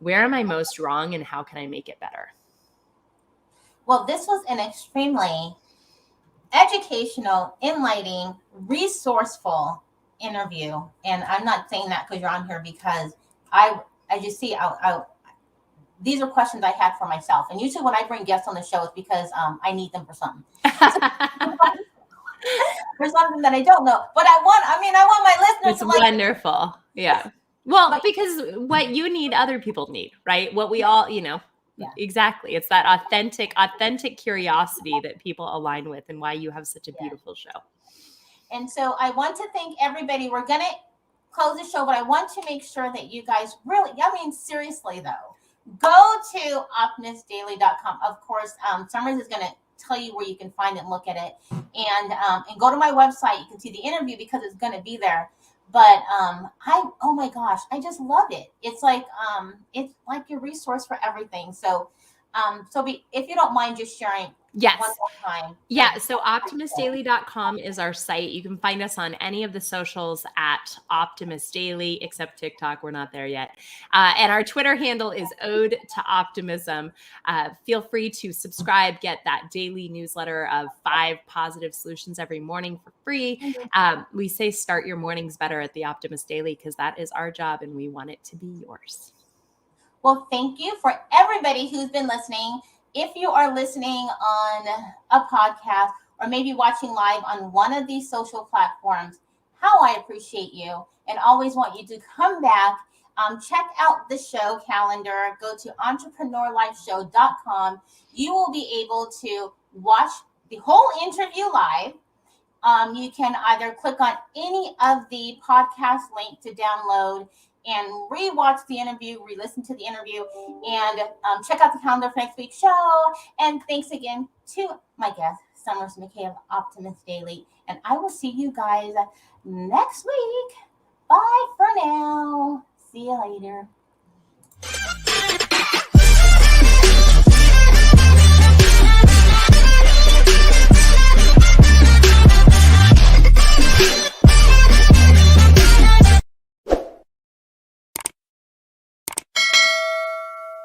where am I most wrong and how can I make it better? Well, this was an extremely educational, enlightening, resourceful interview. And I'm not saying that because you're on here, because I just see these are questions I had for myself. And usually when I bring guests on the show, it's because I need them for something. For something that I don't know. But I want my listeners to like. It's wonderful. Yeah. Well, because what you need, other people need, right? What we all, exactly. It's that authentic curiosity that people align with, and why you have such a beautiful show. And so I want to thank everybody. We're going to close the show, but I want to make sure that you guys really, seriously though, go to optimistdaily.com. Of course, Summers is going to tell you where you can find it and look at it, and go to my website. You can see the interview because it's going to be there. But oh my gosh, I just love it. It's like your resource for everything. So if you don't mind just sharing yes. one more time. Yeah. So optimistdaily.com is our site. You can find us on any of the socials at Optimist Daily, except TikTok. We're not there yet. And our Twitter handle is Ode to Optimism. Feel free to subscribe, get that daily newsletter of 5 positive solutions every morning for free. We say start your mornings better at the Optimist Daily because that is our job and we want it to be yours. Well, thank you for everybody who's been listening. If you are listening on a podcast or maybe watching live on one of these social platforms, how I appreciate you and always want you to come back. Check out the show calendar. Go to entrepreneurlifeshow.com. You will be able to watch the whole interview live. You can either click on any of the podcast links to download and rewatch the interview, re-listen to the interview, and check out the calendar for next week's show. And thanks again to my guest, Summers McKay of Optimist Daily. And I will see you guys next week. Bye for now. See you later.